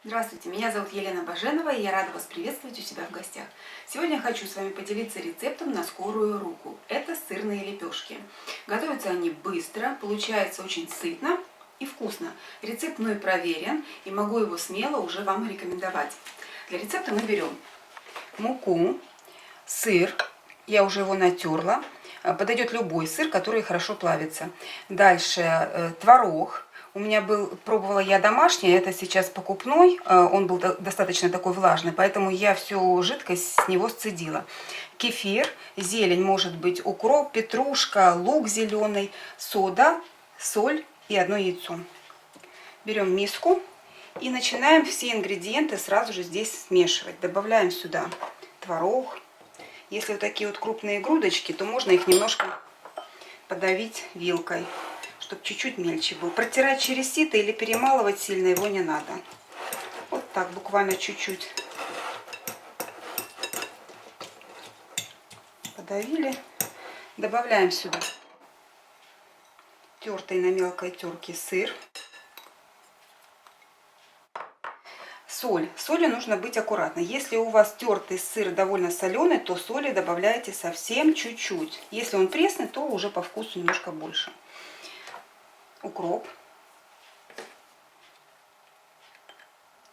Здравствуйте, меня зовут Елена Баженова, и я рада вас приветствовать у себя в гостях. Сегодня я хочу с вами поделиться рецептом на скорую руку. Это сырные лепешки. Готовятся они быстро, получается очень сытно и вкусно. Рецепт мной проверен, и могу его смело уже вам рекомендовать. Для рецепта мы берем муку, сыр, я уже его натерла. Подойдет любой сыр, который хорошо плавится. Дальше творог. У меня пробовала я домашний, это сейчас покупной, он был достаточно такой влажный, поэтому я всю жидкость с него сцедила. Кефир, зелень, может быть укроп, петрушка, лук зеленый, сода, соль и одно яйцо. Берем миску и начинаем все ингредиенты сразу же здесь смешивать. Добавляем сюда творог. Если вот такие вот крупные грудочки, то можно их немножко подавить вилкой, чтобы чуть-чуть мельче был. Протирать через сито или перемалывать сильно его не надо. Вот так, буквально чуть-чуть подавили. Добавляем сюда тертый на мелкой терке сыр. Соль. Солью нужно быть аккуратно. Если у вас тертый сыр довольно соленый, то соли добавляйте совсем чуть-чуть. Если он пресный, то уже по вкусу немножко больше. Укроп.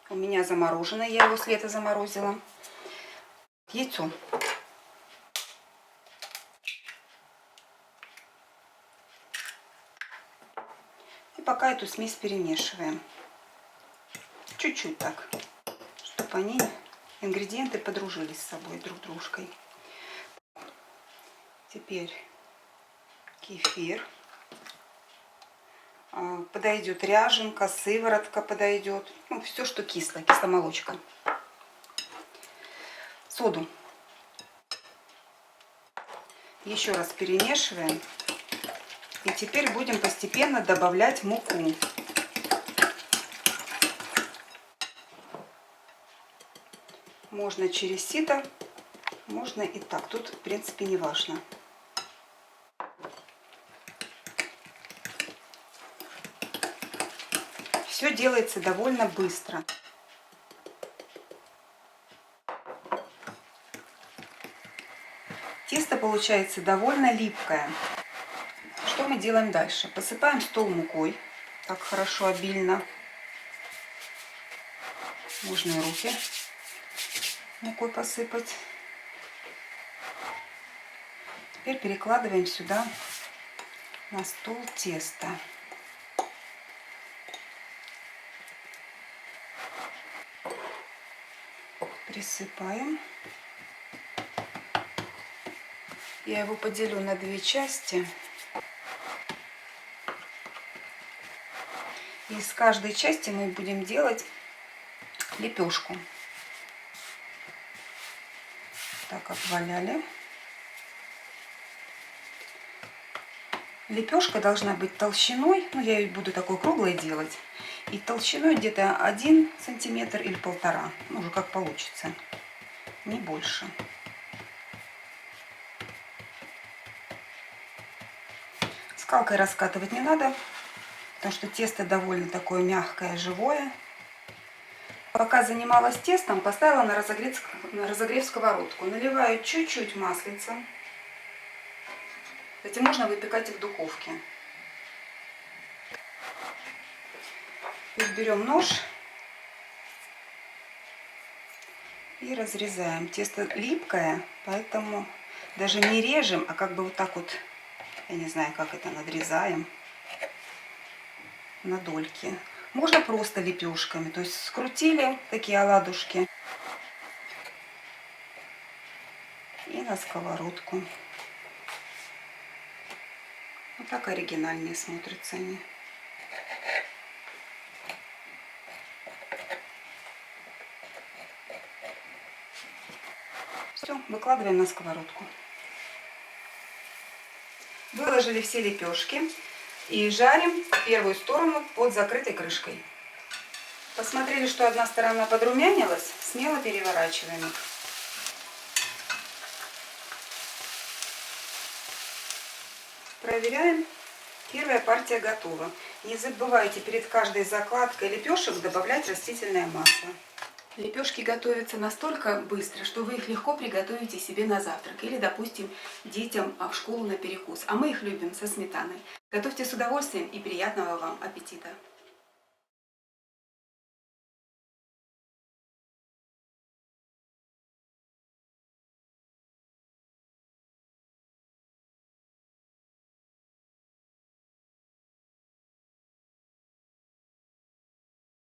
У меня замороженный, я его с лета заморозила. Яйцо. И пока эту смесь перемешиваем. Чуть-чуть так, чтобы ингредиенты подружились с собой друг дружкой. Теперь кефир. Подойдет ряженка, сыворотка подойдет. Ну, все, что кислое, кисломолочка. Соду. Еще раз перемешиваем. И теперь будем постепенно добавлять муку. Можно через сито, можно и так. Тут, в принципе, не важно. Все делается довольно быстро. Тесто получается довольно липкое. Что мы делаем дальше? Посыпаем стол мукой. Так хорошо, обильно. Можно и руки мукой посыпать. Теперь перекладываем сюда на стол тесто. Присыпаем. Я его поделю на две части. И из каждой части мы будем делать лепешку. Так, обваляли. Лепешка должна быть толщиной, ну я ее буду такой круглой делать, и толщиной где-то 1 сантиметр или 1,5, ну уже как получится, не больше. Скалкой раскатывать не надо, потому что тесто довольно такое мягкое, живое. Пока занималась тестом, поставила на разогрев сковородку. Наливаю чуть-чуть маслица. Кстати, можно выпекать и в духовке. Теперь берем нож и разрезаем. Тесто липкое, поэтому даже не режем, а как бы вот так вот, я не знаю, как это, надрезаем на дольки. Можно просто лепешками, то есть скрутили такие оладушки и на сковородку. Вот так оригинальнее смотрятся они. Все, выкладываем на сковородку. Выложили все лепешки и жарим первую сторону под закрытой крышкой. Посмотрели, что одна сторона подрумянилась, смело переворачиваем их. Проверяем. Первая партия готова. Не забывайте перед каждой закладкой лепешек добавлять растительное масло. Лепешки готовятся настолько быстро, что вы их легко приготовите себе на завтрак или, допустим, детям в школу на перекус. А мы их любим со сметаной. Готовьте с удовольствием и приятного вам аппетита!